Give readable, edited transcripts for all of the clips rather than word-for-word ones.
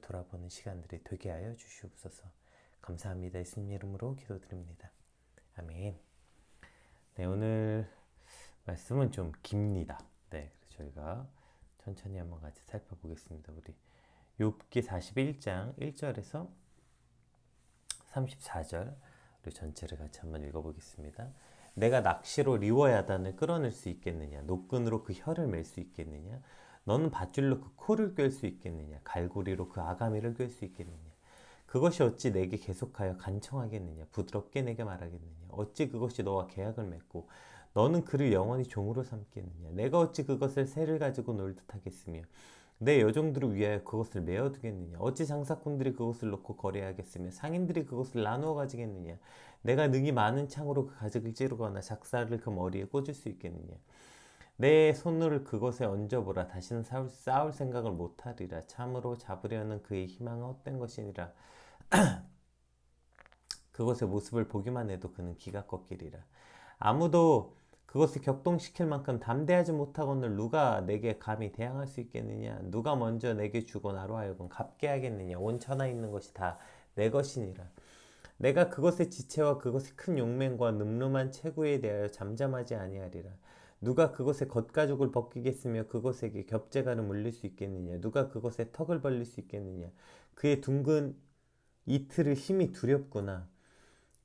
돌아보는 시간들이 되게 하여 주시옵소서. 감사합니다. 예수님 이름으로 기도드립니다. 아멘. 네, 오늘 말씀은 좀 깁니다. 네, 그래서 저희가 천천히 한번 같이 살펴보겠습니다. 우리 욥기 41장 1절에서 34절 우리 전체를 같이 한번 읽어보겠습니다. 내가 낚시로 리워야단을 끌어낼 수 있겠느냐? 노끈으로 그 혀를 맬 수 있겠느냐? 너는 밧줄로 그 코를 꿰 수 있겠느냐? 갈고리로 그 아가미를 꿰 수 있겠느냐? 그것이 어찌 내게 계속하여 간청하겠느냐? 부드럽게 내게 말하겠느냐? 어찌 그것이 너와 계약을 맺고 너는 그를 영원히 종으로 삼겠느냐? 내가 어찌 그것을 새를 가지고 놀듯 하겠으며 내 여종들을 위하여 그것을 메어두겠느냐? 어찌 장사꾼들이 그것을 놓고 거래하겠으며 상인들이 그것을 나누어 가지겠느냐? 내가 능히 많은 창으로 그 가죽을 찌르거나 작사를 그 머리에 꽂을 수 있겠느냐? 내 손을 그것에 얹어보라. 다시는 싸울 생각을 못하리라. 참으로 잡으려는 그의 희망은 헛된 것이니라. 그것의 모습을 보기만 해도 그는 기가 꺾이리라. 아무도 그것을 격동시킬 만큼 담대하지 못하거늘 누가 내게 감히 대항할 수 있겠느냐? 누가 먼저 내게 주고 나로 하여금 갚게 하겠느냐? 온 천하에 있는 것이 다 내 것이니라. 내가 그것의 지체와 그것의 큰 용맹과 늠름한 체구에 대하여 잠잠하지 아니하리라. 누가 그것의 겉가죽을 벗기겠으며 그것에게 겹재가를 물릴 수 있겠느냐? 누가 그것의 턱을 벌릴 수 있겠느냐? 그의 둥근 이틀의 힘이 두렵구나.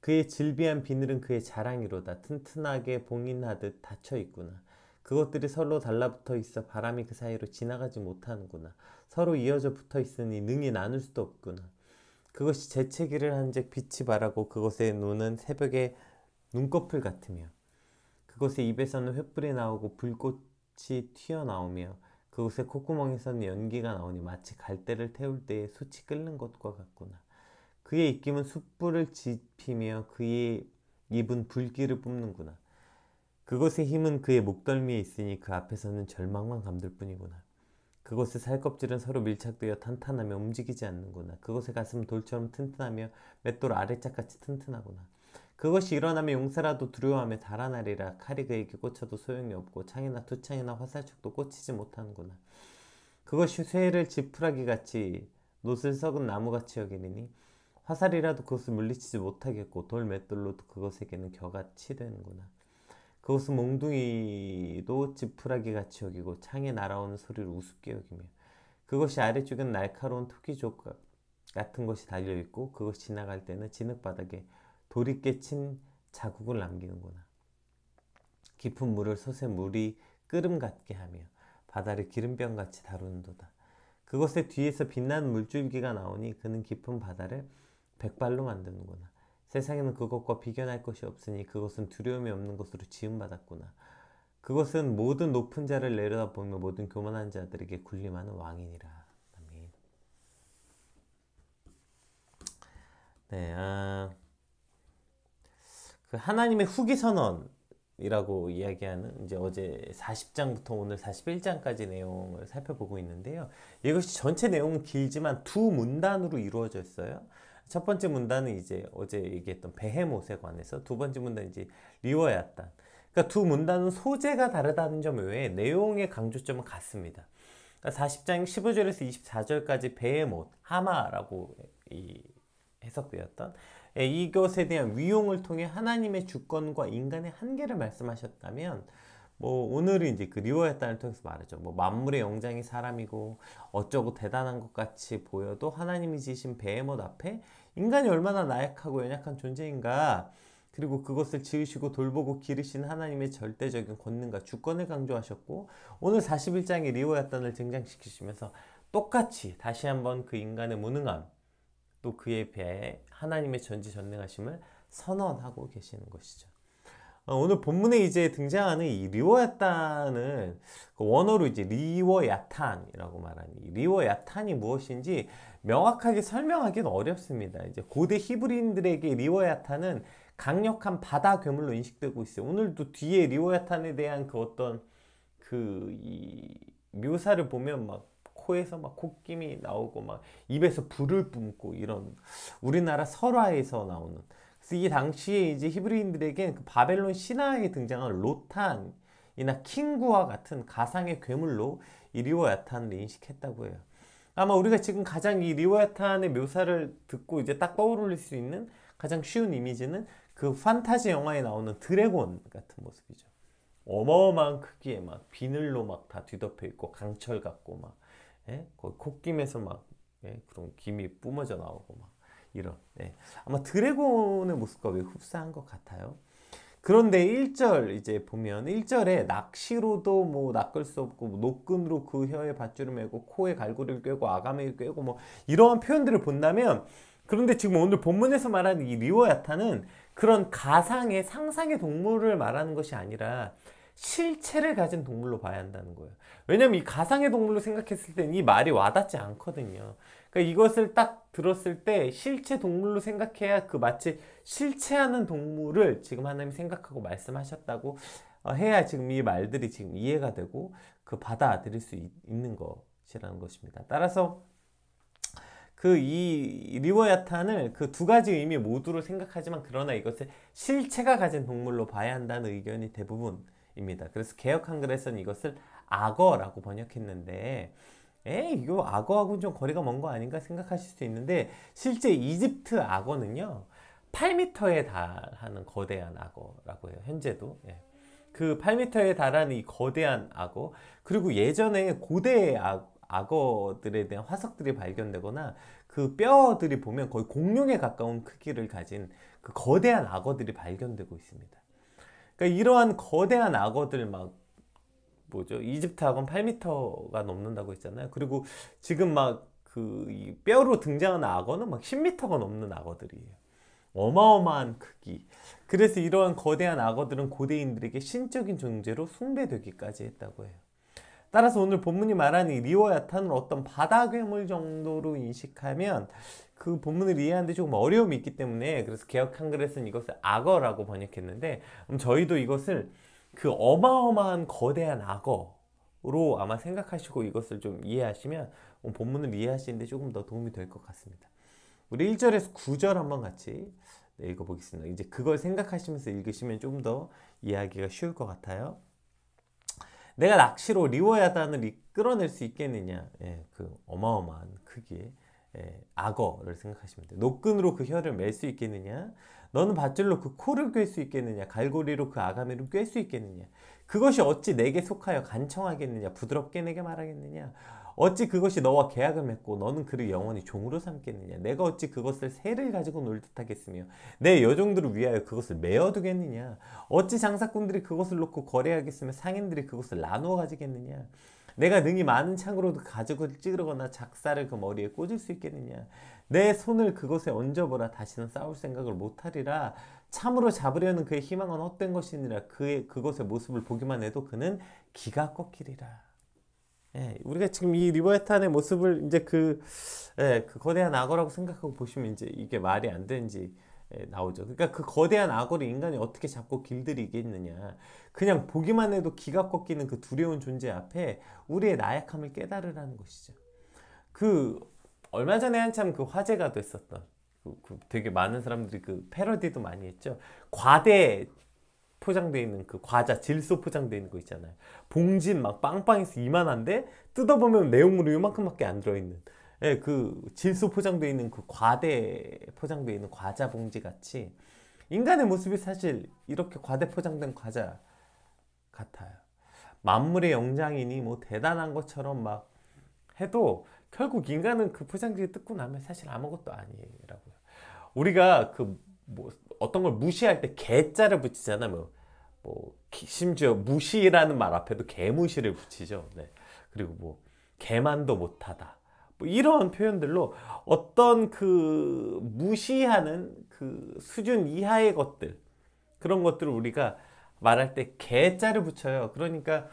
그의 질비한 비늘은 그의 자랑이로다. 튼튼하게 봉인하듯 닫혀 있구나. 그것들이 서로 달라붙어 있어 바람이 그 사이로 지나가지 못하는구나. 서로 이어져 붙어 있으니 능히 나눌 수도 없구나. 그것이 재채기를 한즉 빛이 바라고 그것의 눈은 새벽의 눈꺼풀 같으며 그것의 입에서는 횃불이 나오고 불꽃이 튀어나오며 그것의 콧구멍에서는 연기가 나오니 마치 갈대를 태울 때에 숯이 끓는 것과 같구나. 그의 입김은 숯불을 지피며 그의 입은 불길을 뿜는구나. 그것의 힘은 그의 목덜미에 있으니 그 앞에서는 절망만 감돌 뿐이구나. 그것의 살껍질은 서로 밀착되어 탄탄하며 움직이지 않는구나. 그것의 가슴은 돌처럼 튼튼하며 맷돌 아래짝같이 튼튼하구나. 그것이 일어나며 용사라도 두려워하며 달아나리라. 칼이 그에게 꽂혀도 소용이 없고 창이나 투창이나 화살촉도 꽂히지 못하는구나. 그것이 쇠를 지푸라기같이 노슬 썩은 나무같이 여기니 화살이라도 그것을 물리치지 못하겠고 돌 맷돌로도 그것에게는 겨같이 되는구나. 그것은 몽둥이도 지푸라기같이 여기고 창에 날아오는 소리를 우습게 여기며 그것이 아래쪽엔 날카로운 토끼족 같은 것이 달려있고 그것이 지나갈 때는 진흙바닥에 돌이 깨친 자국을 남기는구나. 깊은 물을 솥에 물이 끓음 같게 하며 바다를 기름병같이 다루는도다. 그것의 뒤에서 빛나는 물줄기가 나오니 그는 깊은 바다를 백발로 만드는구나. 세상에는 그것과 비견할 것이 없으니 그것은 두려움이 없는 것으로 지음받았구나. 그것은 모든 높은 자를 내려다보며 모든 교만한 자들에게 군림하는 왕이니라. 아멘. 네, 그 하나님의 후기 선언이라고 이야기하는 이제 어제 40장부터 오늘 41장까지 내용을 살펴보고 있는데요. 이것이 전체 내용은 길지만 두 문단으로 이루어져 있어요. 첫 번째 문단은 이제 어제 얘기했던 베헤못에 관해서, 두 번째 문단은 이제 리워야단. 그러니까 두 문단은 소재가 다르다는 점 외에 내용의 강조점은 같습니다. 그러니까 40장 15절에서 24절까지 베헤못, 하마라고 해석되었던 이것에 대한 위용을 통해 하나님의 주권과 인간의 한계를 말씀하셨다면, 뭐 오늘은 이제 그 리워야단을 통해서 말하죠. 뭐 만물의 영장이 사람이고 어쩌고 대단한 것 같이 보여도 하나님이 지으신 베헤못 앞에 인간이 얼마나 나약하고 연약한 존재인가, 그리고 그것을 지으시고 돌보고 기르신 하나님의 절대적인 권능과 주권을 강조하셨고, 오늘 41장의 리워야단을 등장시키시면서 똑같이 다시 한번 그 인간의 무능함, 또 그에 비해 하나님의 전지전능하심을 선언하고 계시는 것이죠. 오늘 본문에 이제 등장하는 이 리워야탄을 원어로 이제 리워야탄이라고 말하니, 리워야탄이 무엇인지 명확하게 설명하기는 어렵습니다. 이제 고대 히브리인들에게 리워야탄은 강력한 바다 괴물로 인식되고 있어요. 오늘도 뒤에 리워야탄에 대한 그 어떤 이 묘사를 보면 막 코에서 막 콧김이 나오고 막 입에서 불을 뿜고 이런, 우리나라 설화에서 나오는. 그래서 이 당시에 이제 히브리인들에겐 그 바벨론 신화에 등장한 로탄이나 킹구와 같은 가상의 괴물로 이 리워야탄을 인식했다고 해요. 아마 우리가 지금 가장 이 리오야탄의 묘사를 듣고 이제 딱 떠오를 수 있는 가장 쉬운 이미지는 그 판타지 영화에 나오는 드래곤 같은 모습이죠. 어마어마한 크기에 막 비늘로 막 다 뒤덮여 있고 강철 같고 막 거기 콧김에서 막 그런 김이 뿜어져 나오고 막 이런 아마 드래곤의 모습과 왜 흡사한 것 같아요. 그런데 1절 이제 보면 1절에 낚시로도 뭐 낚을 수 없고 뭐 노끈으로 그 혀에 밧줄을 매고 코에 갈고리를 꿰고 아가미를 꿰고 뭐 이러한 표현들을 본다면, 그런데 지금 오늘 본문에서 말하는 이 리오야타는 그런 가상의 상상의 동물을 말하는 것이 아니라 실체를 가진 동물로 봐야 한다는 거예요. 왜냐면 이 가상의 동물로 생각했을 땐 이 말이 와닿지 않거든요. 그러니까 이것을 딱 들었을 때 실체 동물로 생각해야 그 마치 실체하는 동물을 지금 하나님이 생각하고 말씀하셨다고 해야 지금 이 말들이 지금 이해가 되고 그 받아들일 수 있는 것이라는 것입니다. 따라서 그 이 리워야탄을 그 두 가지 의미 모두로 생각하지만 그러나 이것을 실체가 가진 동물로 봐야 한다는 의견이 대부분입니다. 그래서 개역 한글에서는 이것을 악어라고 번역했는데 이거 악어하고는 좀 거리가 먼 거 아닌가 생각하실 수 있는데, 실제 이집트 악어는요 8m에 달하는 거대한 악어라고 해요. 현재도 그 8m에 달하는 이 거대한 악어, 그리고 예전에 고대 악어들에 대한 화석들이 발견되거나 그 뼈들이 보면 거의 공룡에 가까운 크기를 가진 그 거대한 악어들이 발견되고 있습니다. 그러니까 이러한 거대한 악어들 막 뭐죠? 이집트 악어는 8m가 넘는다고 했잖아요. 그리고 지금 막 그 뼈로 등장하는 악어는 막 10m가 넘는 악어들이에요. 어마어마한 크기. 그래서 이러한 거대한 악어들은 고대인들에게 신적인 존재로 숭배되기까지 했다고 해요. 따라서 오늘 본문이 말하는 이 리워야탄을 어떤 바다 괴물 정도로 인식하면 그 본문을 이해하는데 조금 어려움이 있기 때문에, 그래서 개역 한글에서는 이것을 악어라고 번역했는데, 저희도 이것을 그 어마어마한 거대한 악어로 아마 생각하시고 이것을 좀 이해하시면 본문을 이해하시는데 조금 더 도움이 될 것 같습니다. 우리 1절에서 9절 한번 같이 읽어보겠습니다. 이제 그걸 생각하시면서 읽으시면 좀 더 이해하기가 쉬울 것 같아요. 내가 낚시로 리워야단을 이끌어낼 수 있겠느냐. 그 어마어마한 크기의 악어를 생각하시면 돼요. 노끈으로 그 혀를 맬 수 있겠느냐. 너는 밧줄로 그 코를 꿰 수 있겠느냐. 갈고리로 그 아가미를 꿰 수 있겠느냐. 그것이 어찌 내게 속하여 간청하겠느냐. 부드럽게 내게 말하겠느냐. 어찌 그것이 너와 계약을 맺고 너는 그를 영원히 종으로 삼겠느냐. 내가 어찌 그것을 새를 가지고 놀 듯하겠으며 내 여종들을 위하여 그것을 메어두겠느냐. 어찌 장사꾼들이 그것을 놓고 거래하겠으며 상인들이 그것을 나누어 가지겠느냐. 내가 능히 많은 창으로도 가죽을 찌르거나 작사를 그 머리에 꽂을 수 있겠느냐. 내 손을 그것에 얹어보라. 다시는 싸울 생각을 못하리라. 참으로 잡으려는 그의 희망은 헛된 것이니라. 그것의 모습을 보기만 해도 그는 기가 꺾이리라. 우리가 지금 이 리버탄의 모습을 이제 그 거대한 악어라고 생각하고 보시면 이제 이게 말이 안 되는지 나오죠. 그러니까 그 거대한 악어를 인간이 어떻게 잡고 길들이겠느냐. 그냥 보기만 해도 기가 꺾이는 그 두려운 존재 앞에 우리의 나약함을 깨달으라는 것이죠. 그 얼마 전에 한참 그 화제가 됐었던 그 되게 많은 사람들이 그 패러디도 많이 했죠. 과대 포장되어 있는 그 과자 질소 포장되어 있는 거 있잖아요. 봉진 막 빵빵해서 이만한데 뜯어보면 내용물이 요만큼밖에 안 들어있는 그 질소 포장되어 있는 그 과대 포장되어 있는 과자 봉지 같이 인간의 모습이 사실 이렇게 과대 포장된 과자 같아요. 만물의 영장이니 뭐 대단한 것처럼 막 해도 결국 인간은 그 포장지를 뜯고 나면 사실 아무것도 아니라고요. 우리가 그 뭐 어떤 걸 무시할 때 개자를 붙이잖아요. 뭐 심지어 무시라는 말 앞에도 개무시를 붙이죠. 그리고 뭐 개만도 못하다. 뭐 이런 표현들로 어떤 그 무시하는 그 수준 이하의 것들, 그런 것들을 우리가 말할 때 개자를 붙여요. 그러니까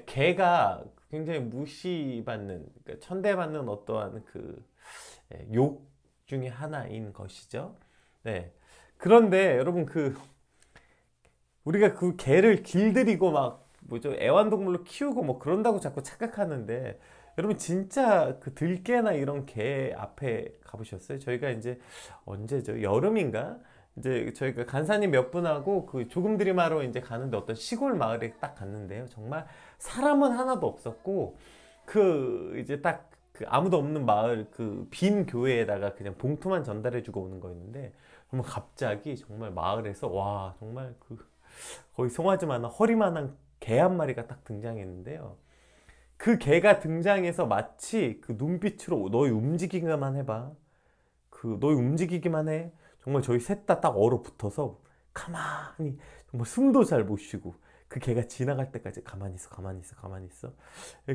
개가 굉장히 무시받는, 그러니까 천대받는 어떠한 그 욕 중에 하나인 것이죠. 그런데 여러분 우리가 그 개를 길들이고 막 뭐죠, 애완동물로 키우고 뭐 그런다고 자꾸 착각하는데, 여러분 진짜 그 들개나 이런 개 앞에 가보셨어요? 저희가 이제 언제죠? 여름인가? 이제 저희가 간사님 몇 분하고 그 조금 들이마로 이제 가는데 어떤 시골 마을에 딱 갔는데요. 정말 사람은 하나도 없었고 그 이제 딱 그 아무도 없는 마을 그 빈 교회에다가 그냥 봉투만 전달해주고 오는 거였는데, 정말 갑자기 정말 마을에서 와 정말 그 거의 송아지만한 허리만한 개 한 마리가 딱 등장했는데요. 그 개가 등장해서 마치 그 눈빛으로 너희 움직이기만 해봐. 그 너희 움직이기만 해. 정말 저희 셋 다 딱 얼어붙어서 가만히 정말 숨도 잘 못 쉬고 그 개가 지나갈 때까지 가만히 있어 가만히 있어 가만히 있어.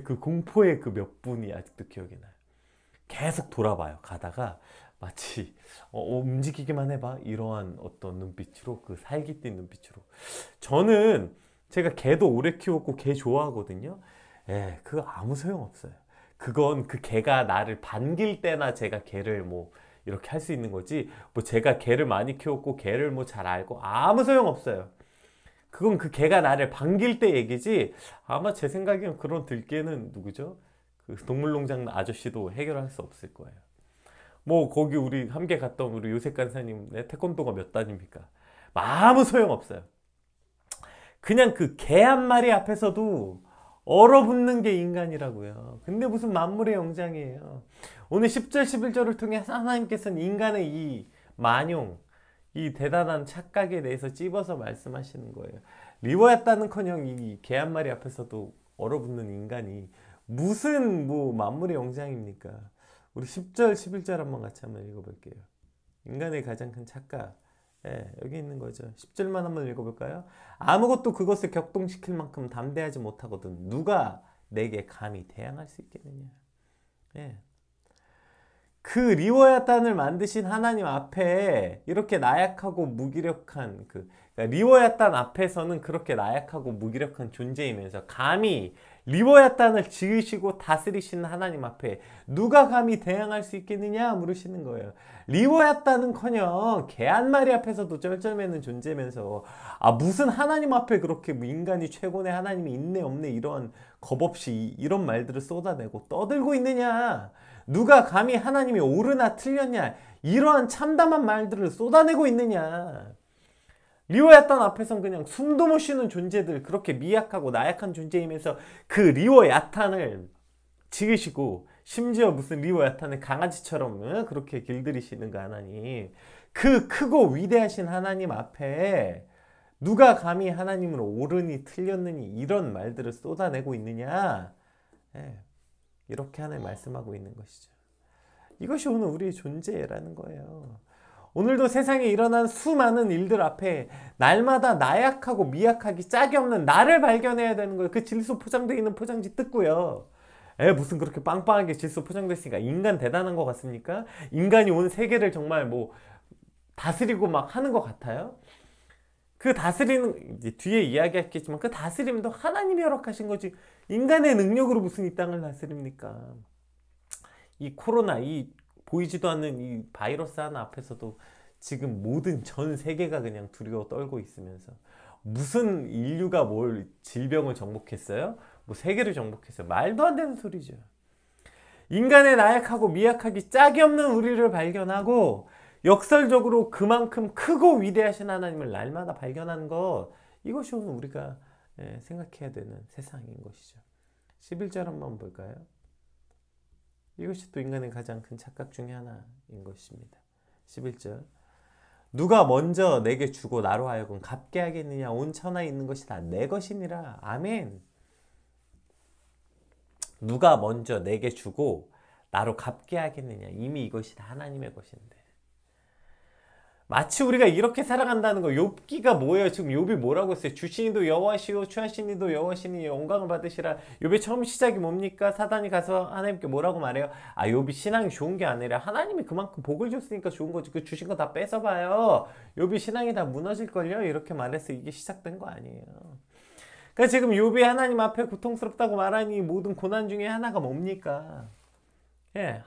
그 공포의 그 몇 분이 아직도 기억이 나요. 계속 돌아봐요. 가다가 마치 움직이기만 해봐 이러한 어떤 눈빛으로, 그 살깃빛 눈빛으로. 저는 제가 개도 오래 키웠고 개 좋아하거든요. 예, 그거 아무 소용없어요. 그건 그 개가 나를 반길 때나 제가 개를 뭐 이렇게 할 수 있는 거지, 뭐 제가 개를 많이 키웠고 개를 뭐 잘 알고 아무 소용없어요. 그건 그 개가 나를 반길 때 얘기지, 아마 제 생각엔 그런 들개는 누구죠? 그 동물농장 아저씨도 해결할 수 없을 거예요. 뭐 거기 우리 함께 갔던 우리 요셉 간사님의 태권도가 몇 단입니까? 아무 소용없어요. 그냥 그 개 한 마리 앞에서도 얼어붙는 게 인간이라고요. 근데 무슨 만물의 영장이에요. 오늘 10절 11절을 통해 하나님께서는 인간의 이 만용, 이 대단한 착각에 대해서 찝어서 말씀하시는 거예요. 리워였다는커녕 이 개 한 마리 앞에서도 얼어붙는 인간이 무슨 뭐 만물의 영장입니까? 우리 10절 11절 한번 같이 한번 읽어볼게요. 인간의 가장 큰 착각, 예, 여기 있는 거죠. 10절만 한번 읽어볼까요? 아무것도 그것을 격동시킬 만큼 담대하지 못하거든 누가 내게 감히 대항할 수 있겠느냐. 예. 그 리워야탄을 만드신 하나님 앞에 이렇게 나약하고 무기력한 그러니까 리워야탄 앞에서는 그렇게 나약하고 무기력한 존재이면서 감히 리워야탄을 지으시고 다스리시는 하나님 앞에 누가 감히 대항할 수 있겠느냐 물으시는 거예요. 리워야탄은커녕 개 한 마리 앞에서도 쩔쩔매는 존재면서 무슨 하나님 앞에 그렇게 뭐 인간이 최고네, 하나님이 있네 없네 이런 겁없이 이런 말들을 쏟아내고 떠들고 있느냐, 누가 감히 하나님이 옳으나 틀렸냐 이러한 참담한 말들을 쏟아내고 있느냐. 리워야탄 앞에선 그냥 숨도 못 쉬는 존재들, 그렇게 미약하고 나약한 존재이면서 그 리워야탄을 지으시고 심지어 무슨 리워야탄을 강아지처럼 그렇게 길들이시는 그 하나님, 그 크고 위대하신 하나님 앞에 누가 감히 하나님은 옳으니 틀렸느니 이런 말들을 쏟아내고 있느냐. 예, 이렇게 하나님 말씀하고 있는 것이죠. 이것이 오늘 우리의 존재라는 거예요. 오늘도 세상에 일어난 수많은 일들 앞에 날마다 나약하고 미약하기 짝이 없는 나를 발견해야 되는 거예요. 그 질소 포장되어 있는 포장지 뜯고요. 무슨 그렇게 빵빵하게 질소 포장됐으니까 인간 대단한 것 같습니까? 인간이 온 세계를 정말 뭐 다스리고 막 하는 것 같아요? 그 다스리는, 이제 뒤에 이야기하겠지만 그 다스림도 하나님이 허락하신 거지 인간의 능력으로 무슨 이 땅을 다스립니까? 이 코로나, 이 보이지도 않는 이 바이러스 하나 앞에서도 지금 모든 전 세계가 그냥 두려워 떨고 있으면서 무슨 인류가 뭘 질병을 정복했어요? 뭐 세계를 정복했어요? 말도 안 되는 소리죠. 인간의 나약하고 미약하기 짝이 없는 우리를 발견하고 역설적으로 그만큼 크고 위대하신 하나님을 날마다 발견하는 것, 이것이 오늘 우리가 생각해야 되는 세상인 것이죠. 11절 한번 볼까요? 이것이 또 인간의 가장 큰 착각 중에 하나인 것입니다. 11절, 누가 먼저 내게 주고 나로 하여금 갚게 하겠느냐. 온 천하에 있는 것이 다 내 것이니라. 아멘. 누가 먼저 내게 주고 나로 갚게 하겠느냐. 이미 이것이 다 하나님의 것인데. 마치 우리가 이렇게 살아간다는 거. 욥기가 뭐예요? 지금 욥이 뭐라고 했어요? 주시니도 여호와시오 취하시니도 여호와시니 영광을 받으시라. 욥의 처음 시작이 뭡니까? 사단이 가서 하나님께 뭐라고 말해요? 욥이 신앙이 좋은 게 아니라 하나님이 그만큼 복을 줬으니까 좋은 거지. 그 주신 거 다 뺏어봐요. 욥이 신앙이 다 무너질걸요? 이렇게 말해서 이게 시작된 거 아니에요. 그러니까 지금 욥이 하나님 앞에 고통스럽다고 말하니 모든 고난 중에 하나가 뭡니까?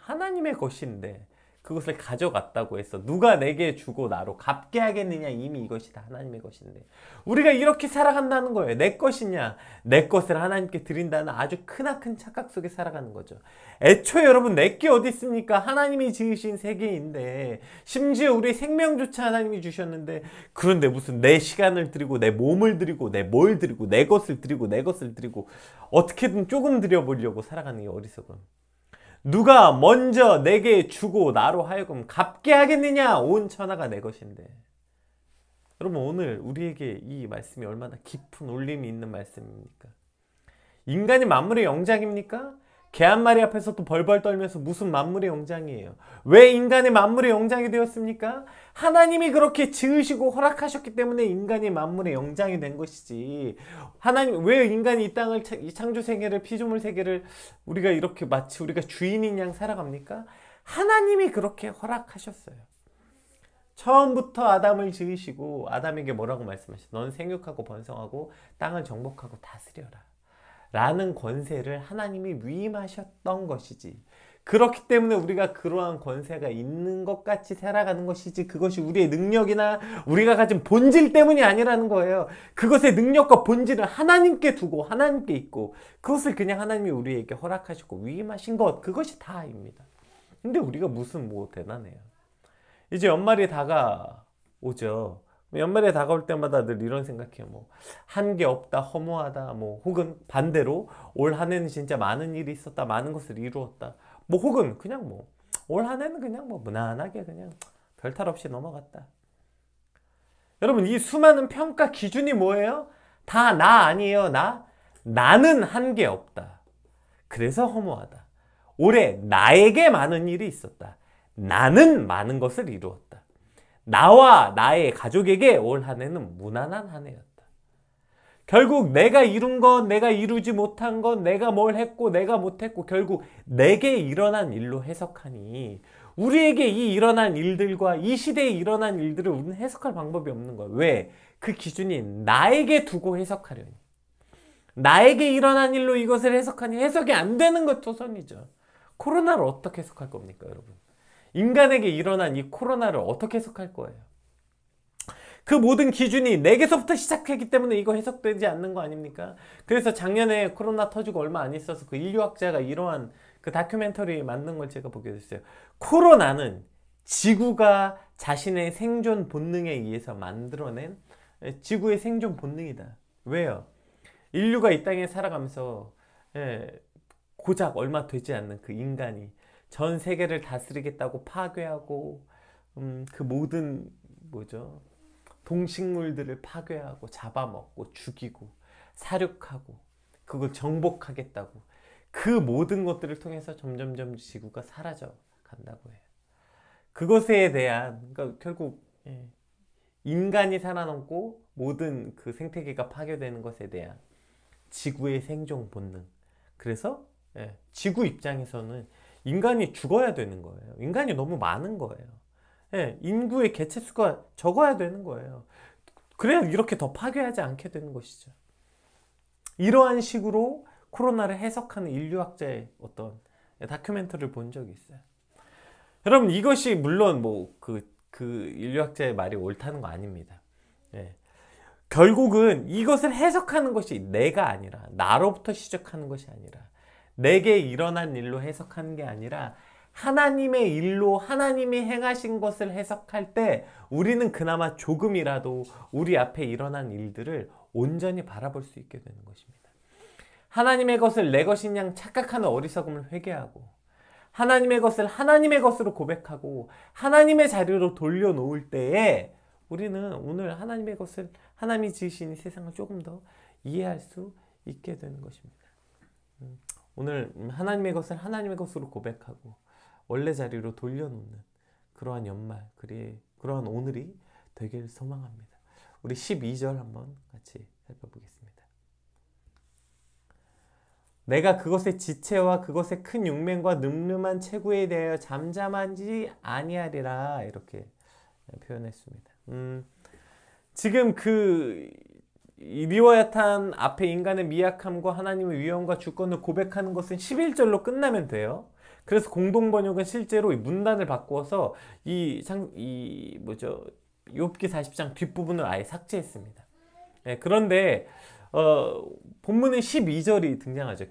하나님의 것인데 그것을 가져갔다고 해서 누가 내게 주고 나로 갚게 하겠느냐. 이미 이것이 다 하나님의 것인데 우리가 이렇게 살아간다는 거예요. 내 것이냐, 내 것을 하나님께 드린다는 아주 크나큰 착각 속에 살아가는 거죠. 애초에 여러분 내게 어디 있습니까? 하나님이 지으신 세계인데, 심지어 우리 생명조차 하나님이 주셨는데, 그런데 무슨 내 시간을 드리고 내 몸을 드리고 내 뭘 드리고 내 것을 드리고 내 것을 드리고 어떻게든 조금 드려보려고 살아가는 게 어리석음. 누가 먼저 내게 주고 나로 하여금 갚게 하겠느냐? 온 천하가 내 것인데. 여러분, 오늘 우리에게 이 말씀이 얼마나 깊은 울림이 있는 말씀입니까? 인간이 만물의 영장입니까? 개 한 마리 앞에서 또 벌벌 떨면서 무슨 만물의 영장이에요? 왜 인간이 만물의 영장이 되었습니까? 하나님이 그렇게 지으시고 허락하셨기 때문에 인간이 만물의 영장이 된 것이지. 하나님, 왜 인간이 이 땅을, 이 창조 세계를, 피조물 세계를 우리가 이렇게 마치 우리가 주인인 양 살아갑니까? 하나님이 그렇게 허락하셨어요. 처음부터 아담을 지으시고 아담에게 뭐라고 말씀하셨어요? 넌 생육하고 번성하고 땅을 정복하고 다스려라 라는 권세를 하나님이 위임하셨던 것이지. 그렇기 때문에 우리가 그러한 권세가 있는 것 같이 살아가는 것이지, 그것이 우리의 능력이나 우리가 가진 본질 때문이 아니라는 거예요. 그것의 능력과 본질은 하나님께 두고 하나님께 있고, 그것을 그냥 하나님이 우리에게 허락하시고 위임하신 것, 그것이 다입니다. 근데 우리가 무슨 뭐 대단해요. 이제 연말이 다가오죠. 연말에 다가올 때마다 늘 이런 생각해요. 뭐 한 게 없다, 허무하다, 뭐 혹은 반대로 올 한 해는 진짜 많은 일이 있었다, 많은 것을 이루었다, 뭐 혹은 그냥 뭐 올 한 해는 그냥 뭐 무난하게 그냥 별탈 없이 넘어갔다. 여러분, 이 수많은 평가 기준이 뭐예요? 다 나 아니에요. 나는 한 게 없다, 그래서 허무하다. 올해 나에게 많은 일이 있었다, 나는 많은 것을 이루었다. 나와 나의 가족에게 올 한 해는 무난한 한 해였다. 결국 내가 이룬 것, 내가 이루지 못한 것, 내가 뭘 했고 내가 못했고, 결국 내게 일어난 일로 해석하니 우리에게 이 일어난 일들과 이 시대에 일어난 일들을 우리는 해석할 방법이 없는 거야. 왜? 그 기준이 나에게 두고 해석하려니. 나에게 일어난 일로 이것을 해석하니 해석이 안 되는 것 토선이죠. 코로나를 어떻게 해석할 겁니까, 여러분? 인간에게 일어난 이 코로나를 어떻게 해석할 거예요? 그 모든 기준이 내게서부터 시작했기 때문에 이거 해석되지 않는 거 아닙니까? 그래서 작년에 코로나 터지고 얼마 안 있어서 그 인류학자가 이러한 그 다큐멘터리 만든 걸 제가 보게 됐어요. 코로나는 지구가 자신의 생존 본능에 의해서 만들어낸 지구의 생존 본능이다. 왜요? 인류가 이 땅에 살아가면서 고작 얼마 되지 않는 그 인간이 전 세계를 다스리겠다고 파괴하고 그 모든 뭐죠? 동식물들을 파괴하고 잡아먹고 죽이고 사육하고 그걸 정복하겠다고, 그 모든 것들을 통해서 점점점 지구가 사라져 간다고 해요. 그것에 대한, 그러니까 결국 인간이 살아남고 모든 그 생태계가 파괴되는 것에 대한 지구의 생존 본능. 그래서 지구 입장에서는 인간이 죽어야 되는 거예요. 인간이 너무 많은 거예요. 인구의 개체수가 적어야 되는 거예요. 그래야 이렇게 더 파괴하지 않게 되는 것이죠. 이러한 식으로 코로나를 해석하는 인류학자의 어떤 다큐멘터리를 본 적이 있어요. 여러분, 이것이 물론 뭐 그 인류학자의 말이 옳다는 거 아닙니다. 결국은 이것을 해석하는 것이 내가 아니라, 나로부터 시작하는 것이 아니라, 내게 일어난 일로 해석하는 게 아니라 하나님의 일로 하나님이 행하신 것을 해석할 때 우리는 그나마 조금이라도 우리 앞에 일어난 일들을 온전히 바라볼 수 있게 되는 것입니다. 하나님의 것을 내 것인 양 착각하는 어리석음을 회개하고, 하나님의 것을 하나님의 것으로 고백하고 하나님의 자리로 돌려놓을 때에 우리는 오늘 하나님의 것을, 하나님이 지으신 이 세상을 조금 더 이해할 수 있게 되는 것입니다. 오늘 하나님의 것을 하나님의 것으로 고백하고 원래 자리로 돌려놓는 그러한 연말, 그러한 오늘이 되길 소망합니다. 우리 12절 한번 같이 살펴보겠습니다. 내가 그것의 지체와 그것의 큰 용맹과 늠름한 체구에 대하여 잠잠하지 아니하리라, 이렇게 표현했습니다. 지금 그 리워야탄 앞에 인간의 미약함과 하나님의 위엄과 주권을 고백하는 것은 11절로 끝나면 돼요. 그래서 공동번역은 실제로 문단을 바꾸어서 이 뭐죠, 욥기 40장 뒷부분을 아예 삭제했습니다. 그런데 본문은 12절이 등장하죠.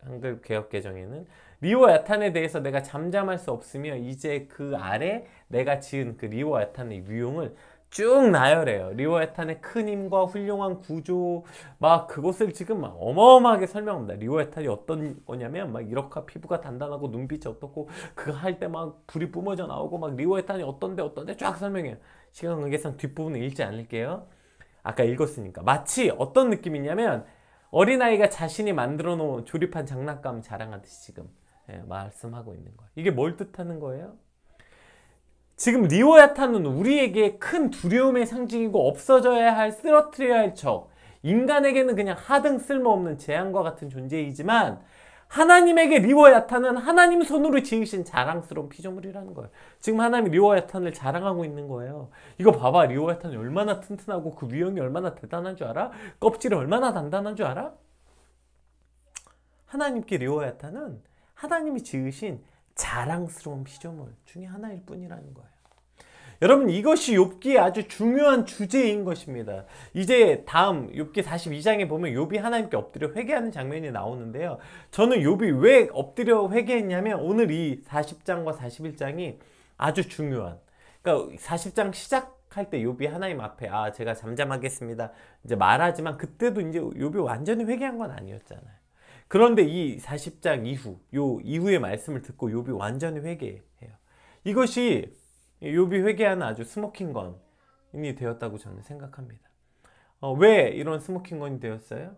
한글 개역 개정에는 리워야탄에 대해서 내가 잠잠할 수 없으며 이제 그 아래 내가 지은 그 리워야탄의 위용을 쭉 나열해요. 리오야탄의 큰 힘과 훌륭한 구조, 막 그것을 지금 막 어마어마하게 설명합니다. 리오야탄이 어떤 거냐면 막 이렇게 피부가 단단하고 눈빛이 어떻고 그거 할 때 막 불이 뿜어져 나오고 막 리오야탄이 어떤데 쫙 설명해요. 시간 관계상 뒷부분은 읽지 않을게요. 아까 읽었으니까. 마치 어떤 느낌이냐면 어린아이가 자신이 만들어 놓은 조립한 장난감 자랑하듯이 지금 말씀하고 있는 거예요. 이게 뭘 뜻하는 거예요? 지금 리오야탄은 우리에게 큰 두려움의 상징이고 없어져야 할, 쓰러뜨려야 할 적, 인간에게는 그냥 하등 쓸모없는 재앙과 같은 존재이지만 하나님에게 리오야탄은 하나님 손으로 지으신 자랑스러운 피조물이라는 거예요. 지금 하나님이 리오야탄을 자랑하고 있는 거예요. 이거 봐봐, 리오야탄이 얼마나 튼튼하고 그 위형이 얼마나 대단한 줄 알아? 껍질이 얼마나 단단한 줄 알아? 하나님께 리오야탄은 하나님이 지으신 자랑스러운 피조물 중에 하나일 뿐이라는 거예요. 여러분, 이것이 욥기의 아주 중요한 주제인 것입니다. 이제 다음 욥기 42장에 보면 욥이 하나님께 엎드려 회개하는 장면이 나오는데요. 저는 욥이 왜 엎드려 회개했냐면 오늘 이 40장과 41장이 아주 중요한, 그러니까 40장 시작할 때 욥이 하나님 앞에 제가 잠잠하겠습니다 이제 말하지만 그때도 이제 욥이 완전히 회개한 건 아니었잖아요. 그런데 이 40장 이후, 요 이후의 말씀을 듣고 욥이 완전히 회개해요. 이것이 욥이 회개하는 아주 스모킹건이 되었다고 저는 생각합니다. 왜 이런 스모킹건이 되었어요?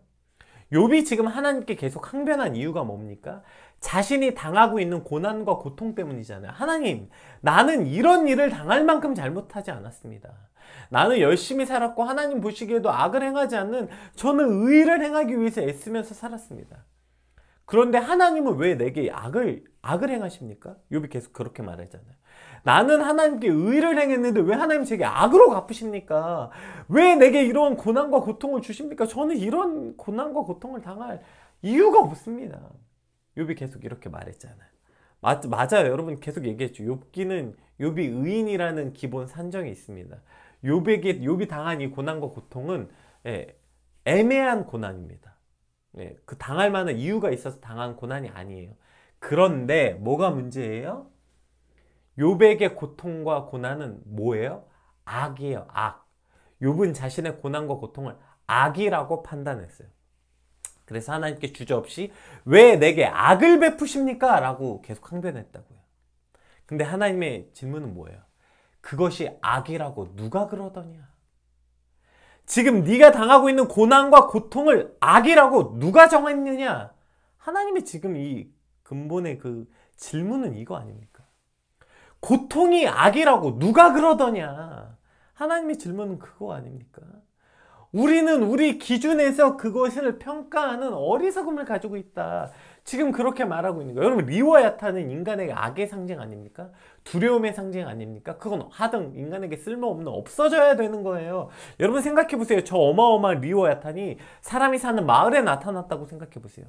욥이 지금 하나님께 계속 항변한 이유가 뭡니까? 자신이 당하고 있는 고난과 고통 때문이잖아요. 하나님, 나는 이런 일을 당할 만큼 잘못하지 않았습니다. 나는 열심히 살았고 하나님 보시기에도 악을 행하지 않는 저는 의를 행하기 위해서 애쓰면서 살았습니다. 그런데 하나님은 왜 내게 악을 행하십니까? 욥이 계속 그렇게 말하잖아요. 나는 하나님께 의를 행했는데 왜 하나님 제게 악으로 갚으십니까? 왜 내게 이런 고난과 고통을 주십니까? 저는 이런 고난과 고통을 당할 이유가 없습니다. 욥이 계속 이렇게 말했잖아요. 맞아요. 여러분 계속 얘기했죠. 욥기는 욥이 의인이라는 기본 산정이 있습니다. 욥이 당한 이 고난과 고통은 애매한 고난입니다. 그 당할 만한 이유가 있어서 당한 고난이 아니에요. 그런데 뭐가 문제예요? 욥에게 고통과 고난은 뭐예요? 악이에요. 악. 욥은 자신의 고난과 고통을 악이라고 판단했어요. 그래서 하나님께 주저없이 왜 내게 악을 베푸십니까? 라고 계속 항변했다고요. 근데 하나님의 질문은 뭐예요? 그것이 악이라고 누가 그러더냐? 지금 네가 당하고 있는 고난과 고통을 악이라고 누가 정했느냐? 하나님의 지금 이 근본의 그 질문은 이거 아닙니까? 고통이 악이라고 누가 그러더냐? 하나님의 질문은 그거 아닙니까? 우리는 우리 기준에서 그것을 평가하는 어리석음을 가지고 있다. 지금 그렇게 말하고 있는 거예요. 여러분, 리오야탄은 인간에게 악의 상징 아닙니까? 두려움의 상징 아닙니까? 그건 하등 인간에게 쓸모없는 없어져야 되는 거예요. 여러분 생각해 보세요. 저 어마어마한 리오야탄이 사람이 사는 마을에 나타났다고 생각해 보세요.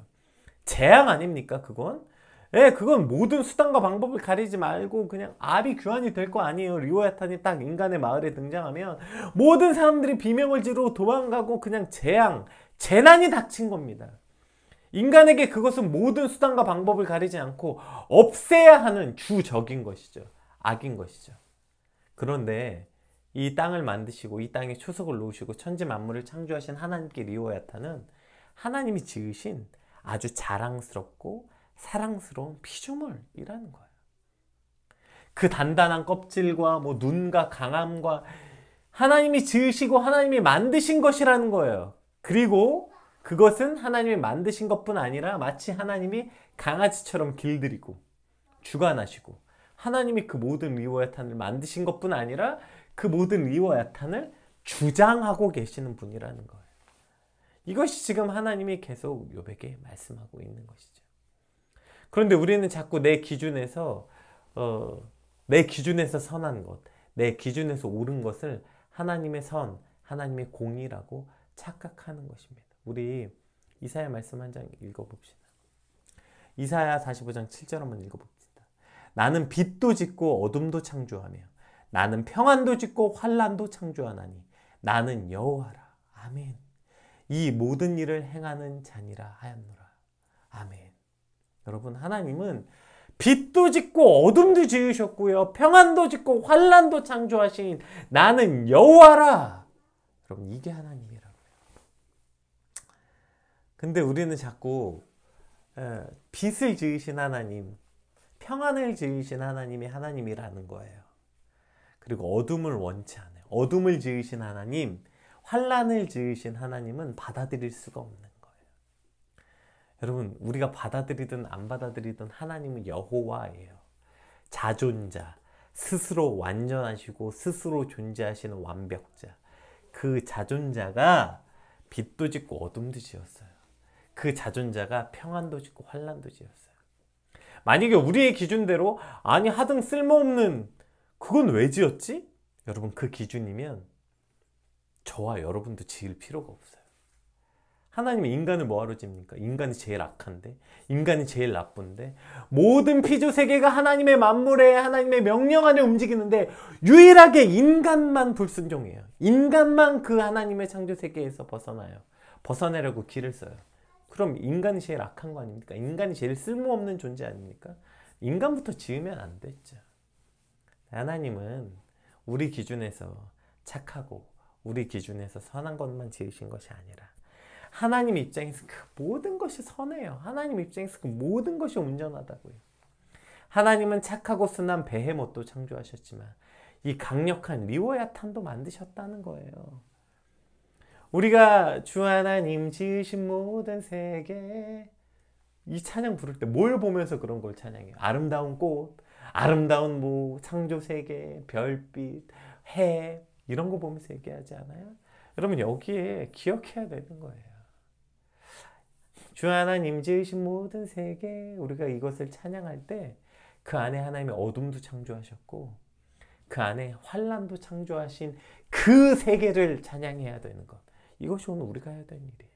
재앙 아닙니까? 그건? 그건 모든 수단과 방법을 가리지 말고 그냥 아비 규환이 될 거 아니에요. 리오야탄이 딱 인간의 마을에 등장하면 모든 사람들이 비명을 지르고 도망가고 그냥 재난이 닥친 겁니다. 인간에게 그것은 모든 수단과 방법을 가리지 않고 없애야 하는 주적인 것이죠. 악인 것이죠. 그런데 이 땅을 만드시고 이 땅에 초석을 놓으시고 천지 만물을 창조하신 하나님께 리오야탄은 하나님이 지으신 아주 자랑스럽고 사랑스러운 피조물이라는 거예요. 그 단단한 껍질과 눈과 강함과 하나님이 지으시고 하나님이 만드신 것이라는 거예요. 그리고 그것은 하나님이 만드신 것뿐 아니라 마치 하나님이 강아지처럼 길들이고 주관하시고 하나님이 그 모든 리오야탄을 만드신 것뿐 아니라 그 모든 리오야탄을 주장하고 계시는 분이라는 거예요. 이것이 지금 하나님이 계속 욥에게 말씀하고 있는 것이죠. 그런데 우리는 자꾸 내 기준에서 선한 것, 내 기준에서 옳은 것을 하나님의 선, 하나님의 공의라고 착각하는 것입니다. 우리 이사야 말씀 한 장 읽어봅시다. 이사야 45장 7절 한번 읽어봅시다. 나는 빛도 짓고 어둠도 창조하며 나는 평안도 짓고 환난도 창조하나니 나는 여호와라. 아멘. 이 모든 일을 행하는 자니라 하였노라. 아멘. 여러분, 하나님은 빛도 짓고 어둠도 지으셨고요. 평안도 짓고 환란도 창조하신 나는 여호와라. 여러분 이게 하나님이라고요. 근데 우리는 자꾸 빛을 지으신 하나님, 평안을 지으신 하나님이 하나님이라는 거예요. 그리고 어둠을 원치 않아요. 어둠을 지으신 하나님, 환란을 지으신 하나님은 받아들일 수가 없는 거예요. 여러분 우리가 받아들이든 안 받아들이든 하나님은 여호와예요. 자존자, 스스로 완전하시고 스스로 존재하시는 완벽자. 그 자존자가 빛도 짓고 어둠도 지었어요. 그 자존자가 평안도 짓고 환란도 지었어요. 만약에 우리의 기준대로 아니 하등 쓸모없는 그건 왜 지었지? 여러분 그 기준이면 저와 여러분도 지을 필요가 없어요. 하나님은 인간을 뭐하러 집니까? 인간이 제일 악한데, 인간이 제일 나쁜데, 모든 피조 세계가 하나님의 만물에 하나님의 명령 안에 움직이는데 유일하게 인간만 불순종해요. 인간만 그 하나님의 창조 세계에서 벗어나요. 벗어나려고 길을 써요. 그럼 인간이 제일 악한 거 아닙니까? 인간이 제일 쓸모없는 존재 아닙니까? 인간부터 지으면 안 됐죠. 하나님은 우리 기준에서 착하고 우리 기준에서 선한 것만 지으신 것이 아니라 하나님 입장에서 그 모든 것이 선해요. 하나님 입장에서 그 모든 것이 온전하다고요. 하나님은 착하고 순한 베헤못도 창조하셨지만 이 강력한 리오야탄도 만드셨다는 거예요. 우리가 주 하나님 지으신 모든 세계 이 찬양 부를 때 뭘 보면서 그런 걸 찬양해요? 아름다운 꽃, 아름다운 뭐 창조 세계, 별빛, 해 이런 거 보면서 얘기하지 않아요? 여러분 여기에 기억해야 되는 거예요. 주 하나님 지으신 모든 세계 우리가 이것을 찬양할 때 그 안에 하나님의 어둠도 창조하셨고 그 안에 환란도 창조하신 그 세계를 찬양해야 되는 것. 이것이 오늘 우리가 해야 되는 일이에요.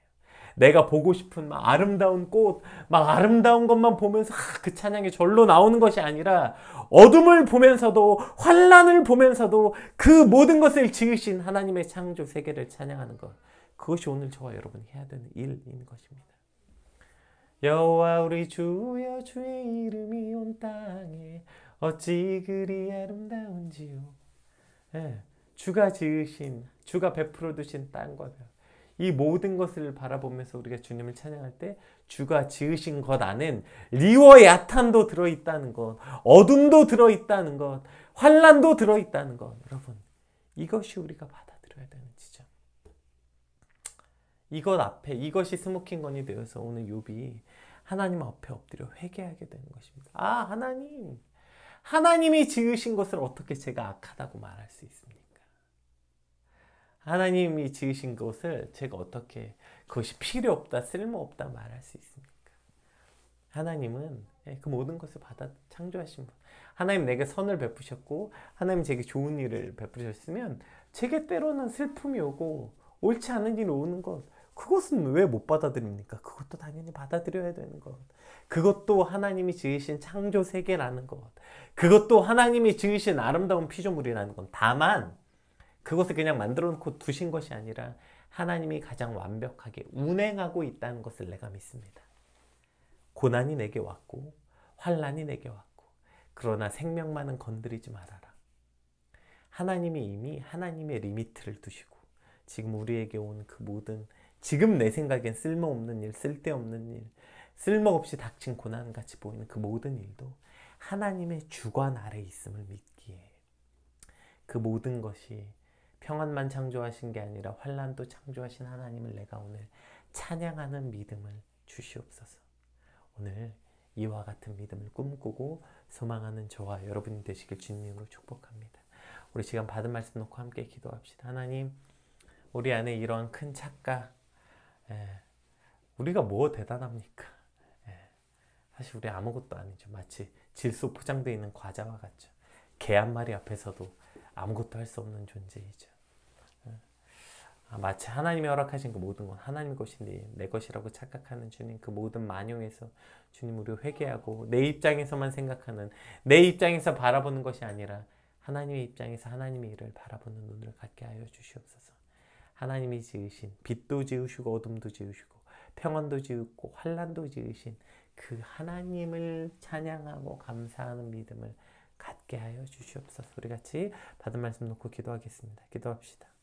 내가 보고 싶은 막 아름다운 꽃, 막 아름다운 것만 보면서 그 찬양이 절로 나오는 것이 아니라 어둠을 보면서도 환란을 보면서도 그 모든 것을 지으신 하나님의 창조 세계를 찬양하는 것. 그것이 오늘 저와 여러분이 해야 되는 일인 것입니다. 여호와 우리 주여 주의 이름이 온 땅에 어찌 그리 아름다운지요. 네, 주가 지으신 주가 베풀어 두신 땅과 별 이 모든 것을 바라보면서 우리가 주님을 찬양할 때 주가 지으신 것 안엔 리워야탄도 들어있다는 것, 어둠도 들어있다는 것, 환란도 들어있다는 것. 여러분 이것이 우리가 받아들여야 되는 지점. 이것 앞에 이것이 스모킹건이 되어서 오늘 욥이 하나님 앞에 엎드려 회개하게 되는 것입니다. 아 하나님, 하나님이 지으신 것을 어떻게 제가 악하다고 말할 수 있습니까? 하나님이 지으신 것을 제가 어떻게 그것이 필요 없다, 쓸모 없다 말할 수 있습니까? 하나님은 그 모든 것을 받아 창조하신 분. 하나님 내게 선을 베푸셨고 하나님 제게 좋은 일을 베푸셨으면 제게 때로는 슬픔이 오고 옳지 않은 일이 오는 것 그것은 왜 못 받아들입니까? 그것도 당연히 받아들여야 되는 것. 그것도 하나님이 지으신 창조 세계라는 것. 그것도 하나님이 지으신 아름다운 피조물이라는 것. 다만 그것을 그냥 만들어 놓고 두신 것이 아니라 하나님이 가장 완벽하게 운행하고 있다는 것을 내가 믿습니다. 고난이 내게 왔고 환난이 내게 왔고 그러나 생명만은 건드리지 말아라. 하나님이 이미 하나님의 리미트를 두시고 지금 우리에게 온 그 모든 지금 내 생각엔 쓸모없는 일, 쓸데없는 일, 쓸모없이 닥친 고난같이 보이는 그 모든 일도 하나님의 주관 아래 있음을 믿기에 그 모든 것이 평안만 창조하신 게 아니라 환난도 창조하신 하나님을 내가 오늘 찬양하는 믿음을 주시옵소서. 오늘 이와 같은 믿음을 꿈꾸고 소망하는 저와 여러분이 되시길 주님으로 축복합니다. 우리 시간 받은 말씀 놓고 함께 기도합시다. 하나님, 우리 안에 이런 큰 착각, 우리가 뭐 대단합니까? 사실 우리 아무것도 아니죠. 마치 질소 포장되어 있는 과자와 같죠. 개 한 마리 앞에서도 아무것도 할 수 없는 존재이죠. 마치 하나님이 허락하신 그 모든 건 하나님 것이 내 것이라고 착각하는 주님, 그 모든 만용에서 주님 우리 회개하고 내 입장에서만 생각하는, 내 입장에서 바라보는 것이 아니라 하나님의 입장에서 하나님의 일을 바라보는 눈을 갖게 하여 주시옵소서. 하나님이 지으신 빛도 지으시고 어둠도 지으시고 평안도 지으고 환란도 지으신 그 하나님을 찬양하고 감사하는 믿음을 갖게 하여 주시옵소서. 우리 같이 받은 말씀 놓고 기도하겠습니다. 기도합시다.